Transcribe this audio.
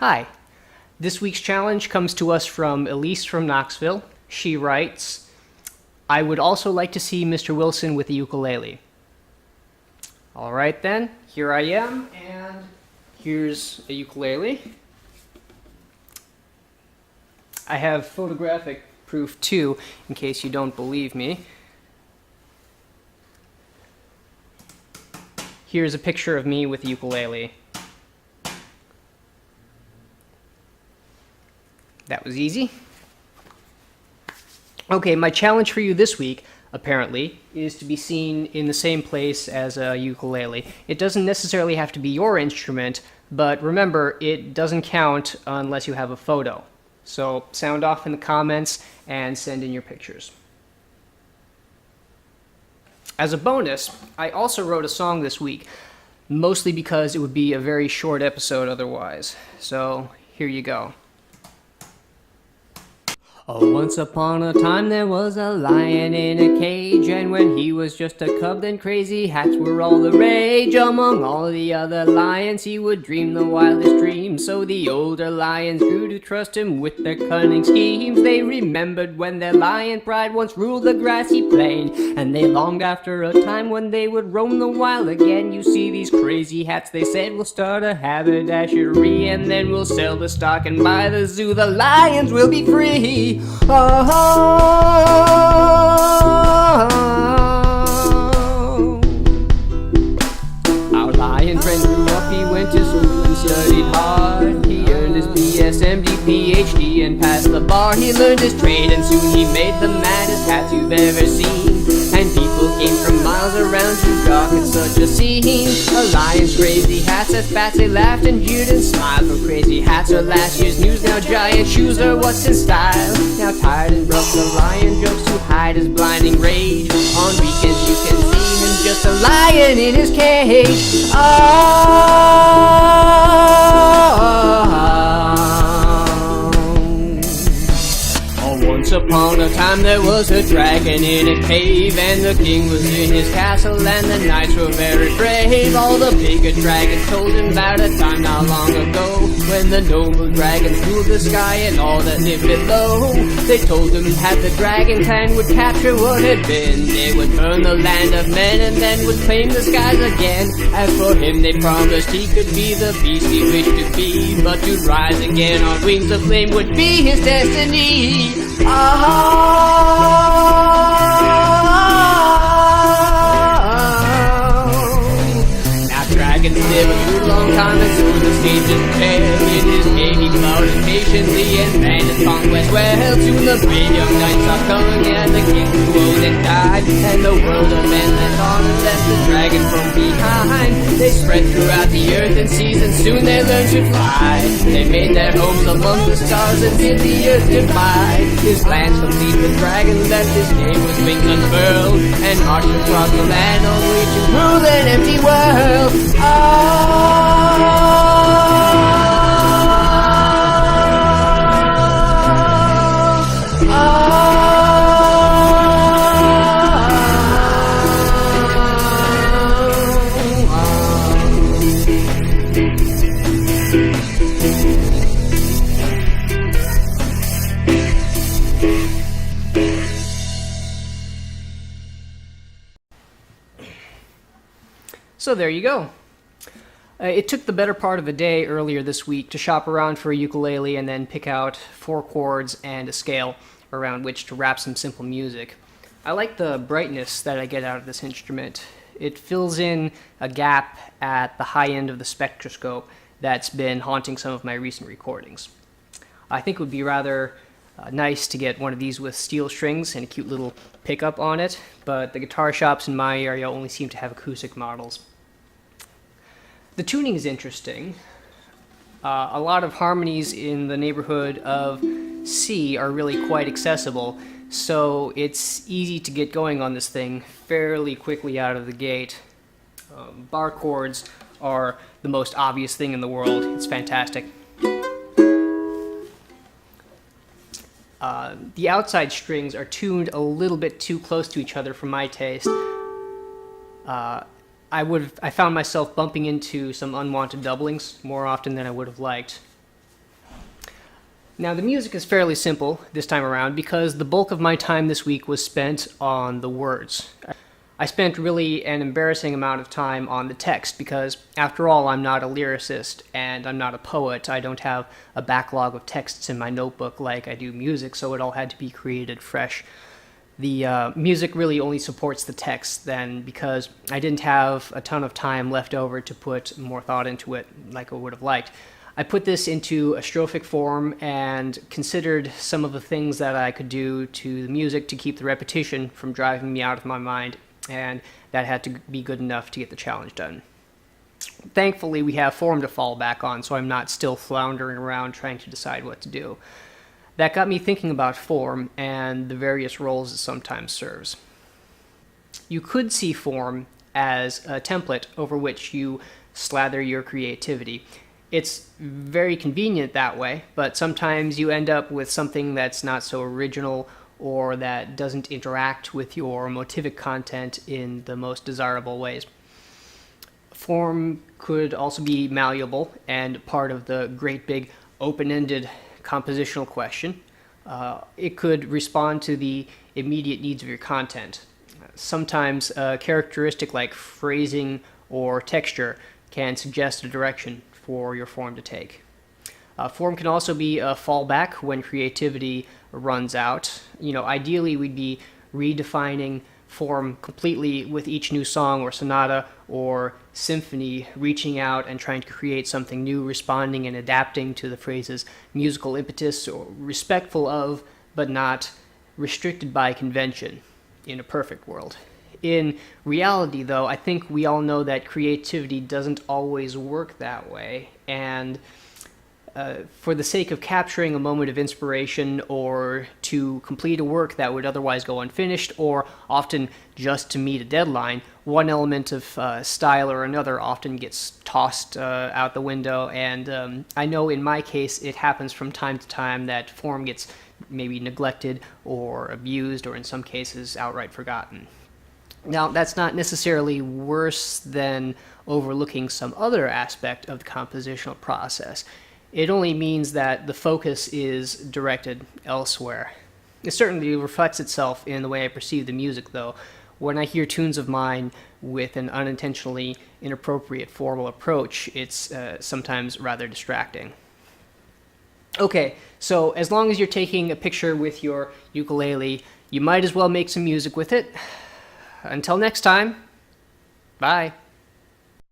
Hi. This week's challenge comes to us from Elise from Knoxville. She writes, I would also like to see Mr. Wilson with the ukulele. All right then, here I am, and here's a ukulele. I have photographic proof too, in case you don't believe me. Here's a picture of me with the ukulele. That was easy. Okay, my challenge for you this week, apparently, is to be seen in the same place as a ukulele. It doesn't necessarily have to be your instrument, but remember, it doesn't count unless you have a photo. So sound off in the comments and send in your pictures. As a bonus, I also wrote a song this week, mostly because it would be a very short episode otherwise. So here you go. Oh, once upon a time there was a lion in a cage, and when he was just a cub then crazy hats were all the rage. Among all the other lions he would dream the wildest dreams, so the older lions grew to trust him with their cunning schemes. They remembered when their lion pride once ruled the grassy plain, and they longed after a time when they would roam the wild again. You see, these crazy hats, they said, we'll start a habidashery, and then we'll sell the stock and buy the zoo. The lions will be free. Oh, our lion friend grew up, he went to school and studied hard. He earned his BS, MD, PhD and passed the bar. He learned his trade and soon he made the maddest hats you've ever seen. And people came from miles around to gawk at such a scene. A lion's crazy hats at fats, they laughed and jeered and smiled. For crazy hats are last year's news, now giant shoes are what's in style. Now tired and broke, the lion jokes to hide his blinding rage. On weekends you can see him just a lion in his cage. Once upon a time there was a dragon in a cave, and the king was in his castle and the knights were very brave. All the bigger dragons told him about a time not long ago, when the noble dragons ruled the sky and all that lived below. They told him that the dragon clan would capture what had been. They would burn the land of men and then would claim the skies again. As for him they promised he could be the beast he wished to be, but to rise again on wings of flame would be his destiny. Now dragons live a good long time, and so the sages tell. In his cave he plowed patiently and ran his conquest well. Soon the brave young knights stopped coming, and the king grew old and died, and the world of men left on and left the dragon from behind. They spread throughout the earth and seas, and soon they learned to fly. They made their homes among the stars and did the earth divide. His glance complete, the dragon left his cave with wings unfurled, and marched across the land on way to rule an empty world. So there you go. It took the better part of a day earlier this week to shop around for a ukulele and then pick out 4 chords and a scale around which to wrap some simple music. I like the brightness that I get out of this instrument. It fills in a gap at the high end of the spectroscope that's been haunting some of my recent recordings. I think it would be rather nice to get one of these with steel strings and a cute little pickup on it, but the guitar shops in my area only seem to have acoustic models. The tuning is interesting. A lot of harmonies in the neighborhood of C are really quite accessible, so it's easy to get going on this thing fairly quickly out of the gate. Bar chords are the most obvious thing in the world. It's fantastic. The outside strings are tuned a little bit too close to each other for my taste. I found myself bumping into some unwanted doublings more often than I would have liked. Now, the music is fairly simple this time around because the bulk of my time this week was spent on the words. I spent really an embarrassing amount of time on the text because, after all, I'm not a lyricist and I'm not a poet. I don't have a backlog of texts in my notebook like I do music, so it all had to be created fresh. The music really only supports the text then because I didn't have a ton of time left over to put more thought into it like I would have liked. I put this into a strophic form and considered some of the things that I could do to the music to keep the repetition from driving me out of my mind, and that had to be good enough to get the challenge done. Thankfully, we have form to fall back on, so I'm not still floundering around trying to decide what to do. That got me thinking about form and the various roles it sometimes serves. You could see form as a template over which you slather your creativity. It's very convenient that way, but sometimes you end up with something that's not so original or that doesn't interact with your motivic content in the most desirable ways. Form could also be malleable and part of the great big open-ended compositional question. It could respond to the immediate needs of your content. Sometimes a characteristic like phrasing or texture can suggest a direction for your form to take. Form can also be a fallback when creativity runs out. Ideally we'd be redefining form completely with each new song or sonata or symphony, reaching out and trying to create something new, responding and adapting to the phrase's musical impetus, or respectful of, but not restricted by convention in a perfect world. In reality, though, I think we all know that creativity doesn't always work that way, and for the sake of capturing a moment of inspiration or to complete a work that would otherwise go unfinished, or often just to meet a deadline, one element of style or another often gets tossed out the window, and I know in my case it happens from time to time that form gets maybe neglected or abused, or in some cases outright forgotten. Now, that's not necessarily worse than overlooking some other aspect of the compositional process. It only means that the focus is directed elsewhere. It certainly reflects itself in the way I perceive the music, though. When I hear tunes of mine with an unintentionally inappropriate formal approach, it's sometimes rather distracting. Okay, so as long as you're taking a picture with your ukulele, you might as well make some music with it. Until next time, bye.